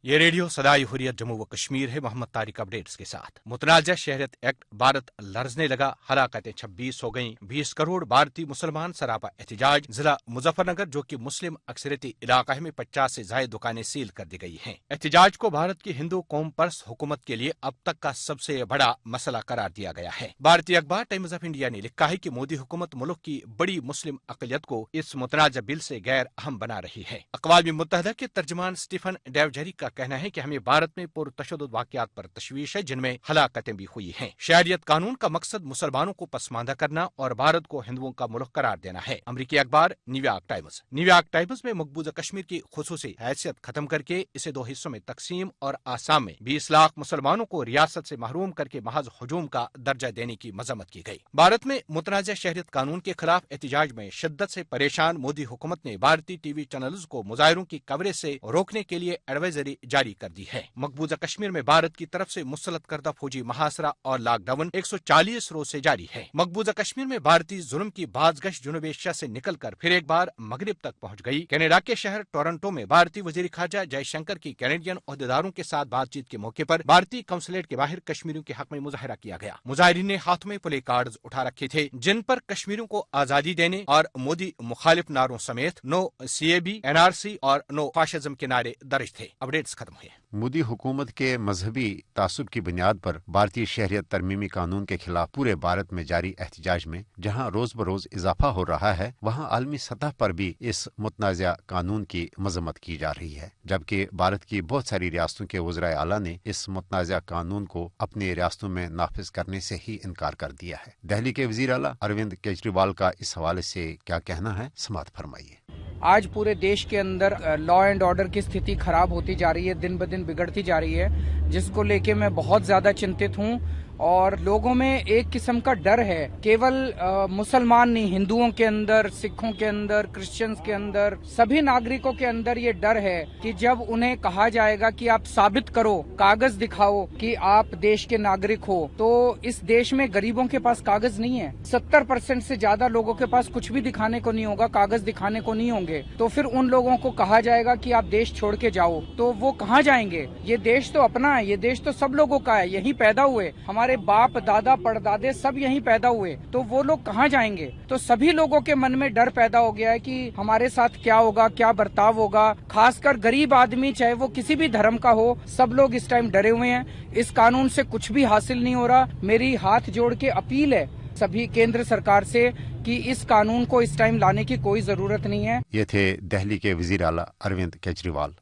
ये रेडियो सदाई हुर्रियत जम्मू व कश्मीर है। मोहम्मद तारिक अपडेट्स के साथ। मुतनाज़ा शहरियत एक्ट भारत लरजने लगा, हलाकतें 26 हो गईं। 20 करोड़ भारतीय मुसलमान सरापा एहतजाज। जिला मुजफ्फरनगर जो कि मुस्लिम अक्सरियती इलाका है में 50 से ज्यादा दुकानें सील कर दी गई हैं। एहतजाज को भारत की हिंदू कौम परस्त हुकूमत के लिए अब तक का सबसे बड़ा मसला करार दिया गया है। भारतीय अखबार टाइम्स ऑफ इंडिया ने लिखा है कि मोदी हुकूमत मुल्क की बड़ी मुस्लिम अकलियत को इस मुतनाज़ा बिल से गैर अहम बना रही है। अक़वाम मुत्तहिदा के तर्जमान स्टीफन डेवजरी का कहना है कि हमें भारत में पुरतशद्दुद वाक़यात पर तशवीश है जिनमें हलाकतें भी हुई हैं। शहरियत कानून का मकसद मुसलमानों को पसमानदा करना और भारत को हिंदुओं का मुल्क करार देना है। अमरीकी अखबार न्यूयॉर्क टाइम्स में मकबूजा कश्मीर की खुसूसी हैसियत खत्म करके इसे 2 हिस्सों में तकसीम और आसाम में 20 लाख मुसलमानों को रियासत से महरूम करके महज हुजूम का दर्जा देने की मजम्मत की गई। भारत में मुतनाज़ा शहरियत कानून के खिलाफ एहतजाज में शिद्दत से परेशान मोदी हुकूमत ने भारतीय टीवी चैनल्स को मुजाहिरों की कवरेज से रोकने के लिए एडवाइजरी जारी कर दी है। मकबूजा कश्मीर में भारत की तरफ से मुसल्लत करदा फौजी महासरा और लॉकडाउन 140 रोज से जारी है। मकबूजा कश्मीर में भारतीय जुल्म की बाज़गश्त जुनूब एशिया से निकलकर फिर एक बार मगरिब तक पहुंच गई। कनाडा के शहर टोरंटो में भारतीय वजीर खारजा जयशंकर की कैनेडियन ओहदेदारों के साथ बातचीत के मौके पर भारतीय काउंसलेट के बाहर कश्मीरियों के हक में मुजाहरा किया गया। मुजाहिरीन ने हाथ में प्ले कार्ड उठा रखे थे जिन पर कश्मीरियों को आजादी देने और मोदी मुखालिफ नारों समेत नो CAB, NRC और नो फाशिज्म के नारे दर्ज थे। अपडेट्स खत्म हुए। मोदी हुकूमत के मजहबी तासुब की बुनियाद पर भारतीय शहरियत तरमीमी कानून के खिलाफ पूरे भारत में जारी एहतजाज में जहां रोज बरोज इजाफा हो रहा है, वहां आलमी सतह पर भी इस मुतनाज़ा कानून की मजम्मत की जा रही है। जबकि भारत की बहुत सारी रियासतों के वज़राए आला ने इस मुतनाज़ा कानून को अपनी रियासतों में नाफिज करने से ही इनकार कर दिया है। दिल्ली के वज़ीर आला अरविंद केजरीवाल का इस हवाले से क्या कहना है, समाअत फरमाइए। आज पूरे देश के अंदर लॉ एंड ऑर्डर की स्थिति खराब होती जा रही है, दिन ब दिन बिगड़ती जा रही है, जिसको लेके मैं बहुत ज्यादा चिंतित हूँ। और लोगों में एक किस्म का डर है, केवल मुसलमान नहीं, हिंदुओं के अंदर, सिखों के अंदर, क्रिश्चियंस के अंदर, सभी नागरिकों के अंदर ये डर है कि जब उन्हें कहा जाएगा कि आप साबित करो, कागज दिखाओ कि आप देश के नागरिक हो, तो इस देश में गरीबों के पास कागज नहीं है। 70% से ज्यादा लोगों के पास कुछ भी दिखाने को नहीं होगा, कागज दिखाने को नहीं होंगे। तो फिर उन लोगों को कहा जाएगा कि आप देश छोड़ के जाओ, तो वो कहाँ जाएंगे? ये देश तो अपना है, ये देश तो सब लोगों का है, यहीं पैदा हुए, हमारे बाप दादा परदादे सब यहीं पैदा हुए, तो वो लोग कहाँ जाएंगे? तो सभी लोगों के मन में डर पैदा हो गया है कि हमारे साथ क्या होगा, क्या बर्ताव होगा। खासकर गरीब आदमी, चाहे वो किसी भी धर्म का हो, सब लोग इस टाइम डरे हुए हैं। इस कानून से कुछ भी हासिल नहीं हो रहा। मेरी हाथ जोड़ के अपील है सभी केंद्र सरकार से कि इस कानून को इस टाइम लाने की कोई जरूरत नहीं है। ये थे दिल्ली के वज़ीर आला अरविंद केजरीवाल।